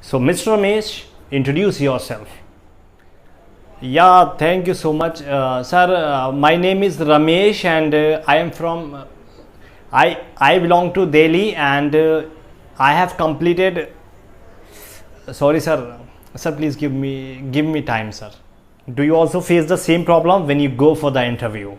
So, Mr. Ramesh, introduce yourself. Yeah, thank you so much, sir. My name is Ramesh, and I am from. I belong to Delhi, and I have completed. Sorry, sir. Sir, please give me time, sir. Do you also face the same problem when you go for the interview?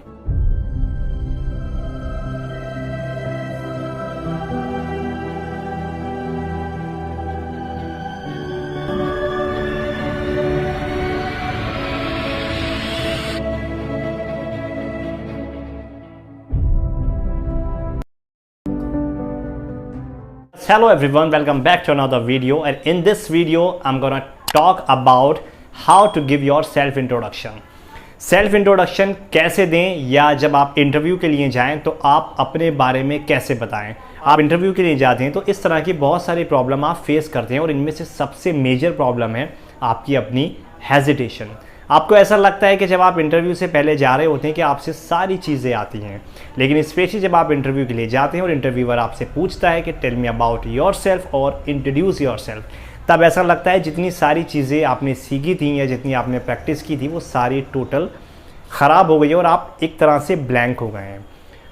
Hello everyone, welcome back to another video, and in this video I'm gonna talk about how to give your self introduction. Self introduction कैसे दें, या जब आप interview के लिए जाएं तो आप अपने बारे में कैसे बताएं। आप इंटरव्यू के लिए जाते हैं तो इस तरह की बहुत सारी प्रॉब्लम आप फेस करते हैं, और इनमें से सबसे मेजर प्रॉब्लम है आपकी अपनी हेजिटेशन। आपको ऐसा लगता है कि जब आप इंटरव्यू से पहले जा रहे होते हैं कि आपसे सारी चीज़ें आती हैं, लेकिन स्पेशली जब आप इंटरव्यू के लिए जाते हैं और इंटरव्यूअर आपसे पूछता है कि tell me about yourself और इंट्रोड्यूस योर सेल्फ, तब ऐसा लगता है जितनी सारी चीज़ें आपने सीखी थी या जितनी आपने प्रैक्टिस की थी वो सारी टोटल ख़राब हो गई है और आप एक तरह से ब्लैंक हो गए हैं।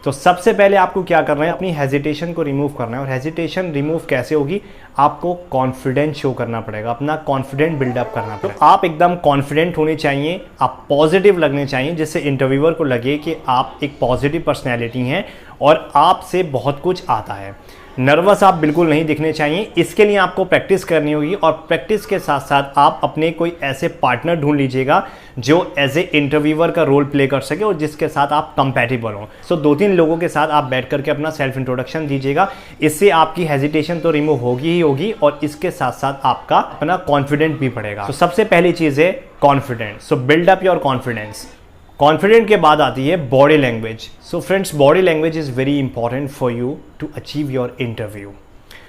तो सबसे पहले आपको क्या करना है, अपनी हेजिटेशन को रिमूव करना है। और हेजिटेशन रिमूव कैसे होगी, आपको कॉन्फिडेंस शो करना पड़ेगा, अपना कॉन्फिडेंट बिल्डअप करना पड़ेगा। तो आप एकदम कॉन्फिडेंट होने चाहिए, आप पॉजिटिव लगने चाहिए, जिससे इंटरव्यूअर को लगे कि आप एक पॉजिटिव पर्सनैलिटी हैं और आपसे बहुत कुछ आता है। नर्वस आप बिल्कुल नहीं दिखने चाहिए। इसके लिए आपको प्रैक्टिस करनी होगी, और प्रैक्टिस के साथ साथ आप अपने कोई ऐसे पार्टनर ढूंढ लीजिएगा जो एज ए इंटरव्यूअर का रोल प्ले कर सके और जिसके साथ आप कंपैटिबल हो। सो 2-3 लोगों के साथ आप बैठ करके अपना सेल्फ इंट्रोडक्शन दीजिएगा। इससे आपकी हेजिटेशन तो रिमूव होगी ही होगी, और इसके साथ साथ आपका अपना कॉन्फिडेंट भी बढ़ेगा। तो सबसे पहली चीज़ है confidence. So build up your confidence. Confident के बाद आती है body language. So friends, body language is very important for you to achieve your interview.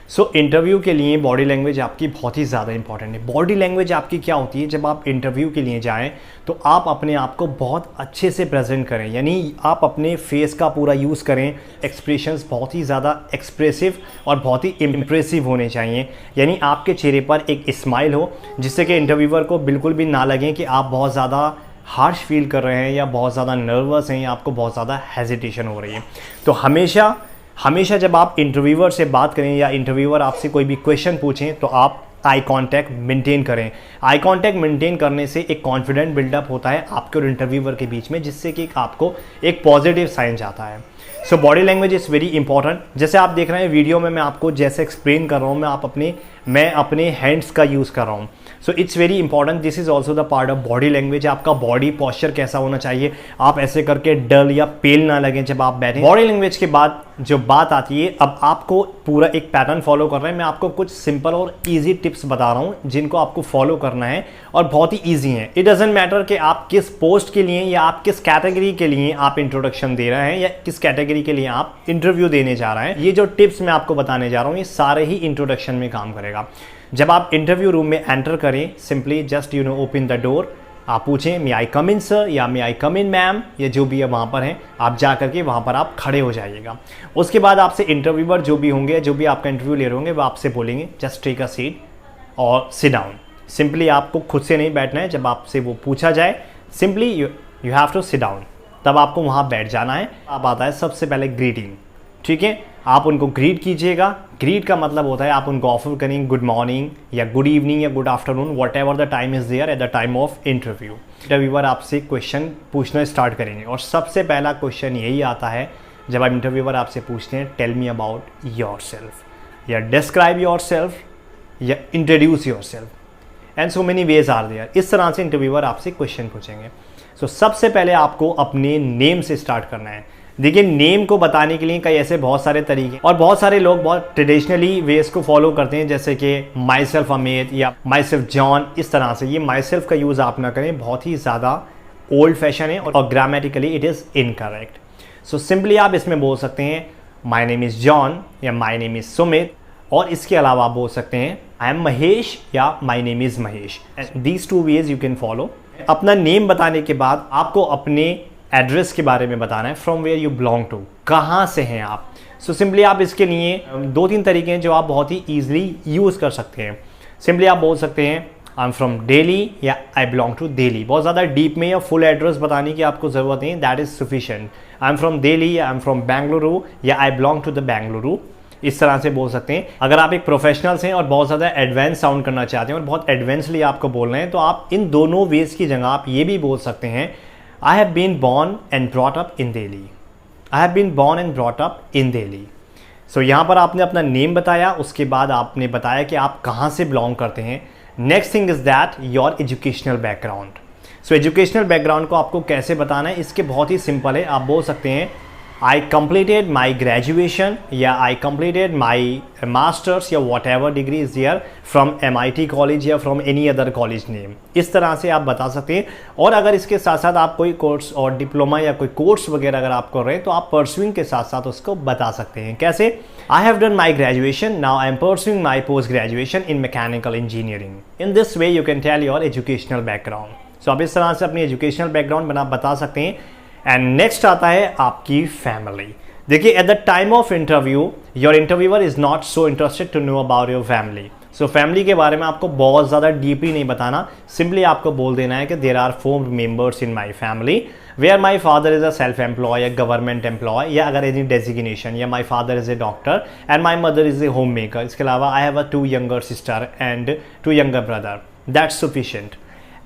So interview के लिए बॉडी लैंग्वेज आपकी बहुत ही ज़्यादा इंपॉर्टेंट है। बॉडी लैंग्वेज आपकी क्या होती है, जब आप इंटरव्यू के लिए जाएं तो आप अपने आप को बहुत अच्छे से प्रेजेंट करें, यानी आप अपने फेस का पूरा यूज़ करें। एक्सप्रेशंस बहुत ही ज़्यादा एक्सप्रेसिव और बहुत ही इम्प्रेसिव होने चाहिए, यानी आपके चेहरे पर एक स्माइल हो जिससे कि इंटरव्यूअर को बिल्कुल भी ना लगे कि आप बहुत ज़्यादा हार्श फील कर रहे हैं या बहुत ज़्यादा नर्वस हैं या आपको बहुत ज़्यादा हेजिटेशन हो रही है। तो हमेशा जब आप इंटरव्यूअर से बात करें या इंटरव्यूअर आपसे कोई भी क्वेश्चन पूछें तो आप आई कांटेक्ट मेंटेन करें। आई कांटेक्ट मेंटेन करने से एक कॉन्फिडेंट बिल्डअप होता है आपके और इंटरव्यूअर के बीच में, जिससे कि आपको एक पॉजिटिव साइन जाता है। So body language is very important. जैसे आप देख रहे हैं वीडियो में, मैं आपको जैसे एक्सप्लेन कर रहा हूँ, मैं अपने हैंड्स का यूज़ कर रहा हूँ। So it's very important, this is also the part of body language. आपका बॉडी पॉस्चर कैसा होना चाहिए, आप ऐसे करके डल या पेल ना लगें जब आप बैठें। बॉडी लैंग्वेज के बाद जो बात आती है, अब आपको पूरा एक पैटर्न फॉलो कर रहे हैं। मैं आपको कुछ सिंपल और ईजी टिप्स बता रहा हूँ जिनको आपको फॉलो करना है, और बहुत ही ईजी हैं। इट डजेंट मैटर कि आप किस पोस्ट के लिए या आप किस कैटेगरी के लिए आप इंट्रोडक्शन दे रहे हैं या किस कैटेगरी के लिए आप इंटरव्यू देने जा रहे हैं। ये जो टिप्स मैं आपको बताने जा रहा हूँ ये सारे ही इंट्रोडक्शन में काम करेगा। जब आप इंटरव्यू रूम में एंटर करें, simply just open the door. आप पूछें मे आई कम इन सर या मे आई कम इन मैम, या जो भी है वहाँ पर हैं, आप जा करके वहाँ पर आप खड़े हो जाइएगा। उसके बाद आपसे इंटरव्यूअर जो भी होंगे, जो भी आपका इंटरव्यू ले रहे होंगे, वो आपसे बोलेंगे जस्ट टेक अ सीट और सिट डाउन। सिंपली आपको खुद से नहीं बैठना है। जब आपसे वो पूछा जाए, simply you have to sit down, तब आपको वहाँ बैठ जाना है। अब आता है सबसे पहले ग्रीटिंग। ठीक है, आप उनको ग्रीट कीजिएगा। ग्रीट का मतलब होता है आप उनको ऑफर करेंगे गुड मॉर्निंग या गुड इवनिंग या good afternoon, whatever the time is there at the time of interview. Interviewer आपसे क्वेश्चन पूछना स्टार्ट करेंगे, और सबसे पहला क्वेश्चन यही आता है जब आप इंटरव्यूअर आपसे पूछते हैं tell me about yourself, या डिस्क्राइब योर सेल्फ, या introduce yourself, and so many ways are there. इस तरह से इंटरव्यूअर आपसे क्वेश्चन पूछेंगे। सो सबसे पहले आपको अपने नेम से स्टार्ट करना है। देखिए, नेम को बताने के लिए कई ऐसे बहुत सारे तरीके, और बहुत सारे लोग बहुत ट्रेडिशनली वेज को फॉलो करते हैं, जैसे कि माई सेल्फ अमित या माई सेल्फ जॉन। इस तरह से ये माई सेल्फ का यूज़ आप ना करें, बहुत ही ज़्यादा ओल्ड फैशन है और grammatically it is incorrect. So simply आप इसमें बोल सकते हैं माई नेम इज़ जॉन या माई नेम इज़ सुमित, और इसके अलावा आप बोल सकते हैं आई एम महेश या my name is Mahesh. These 2 ways you can follow. अपना नेम बताने के बाद आपको अपने एड्रेस के बारे में बताना है, from where you belong to, कहाँ से हैं आप। सो सिंपली आप इसके लिए 2-3 तरीके हैं जो आप बहुत ही ईजिली यूज़ कर सकते हैं। सिंपली आप बोल सकते हैं आई एम फ्रॉम दिल्ली या आई बिलोंग टू दिल्ली। बहुत ज़्यादा डीप में या फुल एड्रेस बताने की आपको ज़रूरत नहीं, that is sufficient. I am from Delhi, I am from Bengaluru या I belong to the Bengaluru, इस तरह से बोल सकते हैं। अगर आप एक प्रोफेशनल्स हैं और बहुत ज़्यादा एडवांस साउंड करना चाहते हैं और बहुत एडवांसली आपको बोल रहे हैं, तो आप इन दोनों वेज की जगह आप ये भी बोल सकते हैं I have been born and brought up in Delhi. I have been born and brought up in Delhi. So यहाँ पर आपने अपना नेम बताया, उसके बाद आपने बताया कि आप कहाँ से बिलोंग करते हैं। Next thing is that your educational background. So educational background को आपको कैसे बताना है, इसके बहुत ही सिंपल है। आप बोल सकते हैं I completed my graduation या I completed my masters या whatever degree is there from MIT college या from any other college name, इस तरह से आप बता सकते हैं। और अगर इसके साथ साथ आप कोई कोर्स और डिप्लोमा या कोई कोर्स वगैरह अगर आप कर रहे हैं तो आप परस्यूइंग के साथ साथ उसको बता सकते हैं। कैसे? I have done my graduation, now I am pursuing my post graduation in mechanical engineering. In this way you can tell your educational background. So आप इस तरह से अपनी एजुकेशनल बैकग्राउंड बता सकते हैं। एंड नेक्स्ट आता है आपकी फैमिली। देखिए, at the time of interview your interviewer is not so interested to know about your family. So family के बारे में आपको बहुत ज़्यादा डीपली नहीं बताना, सिंपली आपको बोल देना है कि there are 4 members in my family where my father is a self employ या गवर्नमेंट एम्प्लॉय या अगर एनी डेजिग्नेशन, या my father is a doctor and my mother is a homemaker. इसके अलावा I have a 2 younger sister and 2 younger brother, that's sufficient.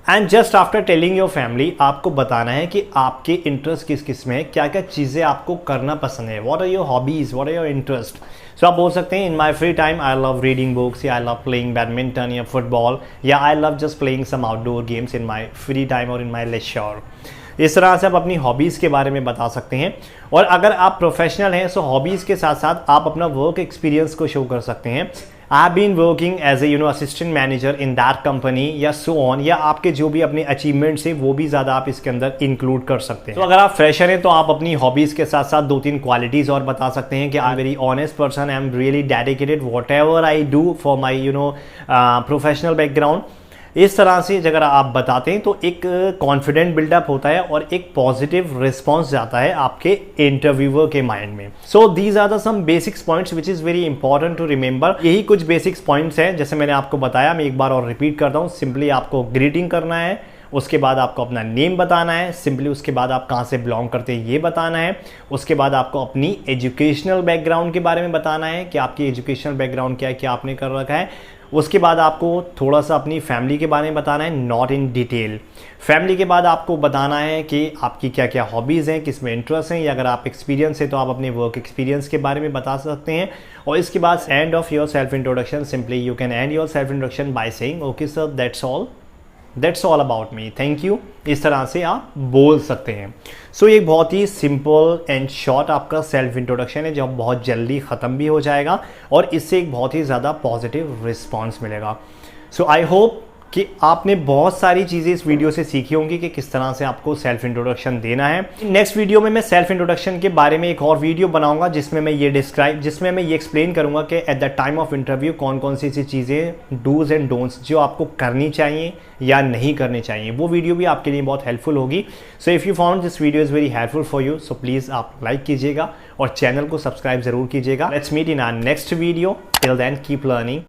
And just after telling your family आपको बताना है कि आपके इंटरेस्ट किस किस में है, क्या क्या चीज़ें आपको करना पसंद है, what are your hobbies, what are your interest. So आप बोल सकते हैं in my free time I love reading books या आई लव प्लेइंग बैडमिंटन या फुटबॉल या I love just playing some outdoor games in my free time और in my laser. इस तरह से आप अपनी हॉबीज़ के बारे में बता सकते हैं। और अगर आप प्रोफेशनल हैं, सो हॉबीज़ के साथ साथ आप अपना वर्क एक्सपीरियंस को शो कर सकते हैं। I have been working as a assistant manager in that company या सो ऑन, या आपके जो भी अपने अचीवमेंट्स हैं वो भी ज़्यादा आप इसके अंदर इंक्लूड कर सकते हैं। तो अगर आप फ्रेशर हैं तो आप अपनी हॉबीज़ के साथ साथ 2-3 क्वालिटीज़ और बता सकते हैं कि I am very honest person, I am really dedicated what ever I do for my professional background. इस तरह से अगर आप बताते हैं तो एक कॉन्फिडेंट बिल्डअप होता है और एक पॉजिटिव रिस्पॉन्स जाता है आपके इंटरव्यूअर के माइंड में। So these are the some basics points which is very important to remember. यही कुछ बेसिक्स पॉइंट्स हैं, जैसे मैंने आपको बताया, मैं एक बार और रिपीट करता हूँ। सिंपली आपको ग्रीटिंग करना है, उसके बाद आपको अपना नेम बताना है, सिंपली उसके बाद आप कहाँ से बिलोंग करते हैं ये बताना है, उसके बाद आपको अपनी एजुकेशनल बैकग्राउंड के बारे में बताना है कि आपकी एजुकेशनल बैकग्राउंड क्या है, क्या आपने कर रखा है। उसके बाद आपको थोड़ा सा अपनी फैमिली के बारे में बताना है, नॉट इन डिटेल। फैमिली के बाद आपको बताना है कि आपकी क्या क्या हॉबीज़ हैं, किस में इंटरेस्ट हैं, या अगर आप एक्सपीरियंस है तो आप अपने वर्क एक्सपीरियंस के बारे में बता सकते हैं। और इसके बाद end of your self introduction, simply you can and your self introduction by saying okay sir that's all about me, thank you. इस तरह से आप बोल सकते हैं। सो ये बहुत ही सिंपल एंड शॉर्ट आपका सेल्फ इंट्रोडक्शन है जो बहुत जल्दी ख़त्म भी हो जाएगा और इससे एक बहुत ही ज़्यादा पॉजिटिव रिस्पॉन्स मिलेगा। सो आई होप कि आपने बहुत सारी चीज़ें इस वीडियो से सीखी होंगी कि किस तरह से आपको सेल्फ इंट्रोडक्शन देना है। नेक्स्ट वीडियो में मैं सेल्फ इंट्रोडक्शन के बारे में एक और वीडियो बनाऊंगा जिसमें मैं ये एक्सप्लेन करूंगा कि eight the time of interview कौन कौन सी ऐसी चीज़ें डूज एंड डोंट्स जो आपको करनी चाहिए या नहीं करनी चाहिए। वो वीडियो भी आपके लिए बहुत हेल्पफुल होगी। So if you found this video is very helpful for you, so please आप लाइक कीजिएगा और चैनल को सब्सक्राइब जरूर कीजिएगा। Let's meet in our next video. Till then keep learning.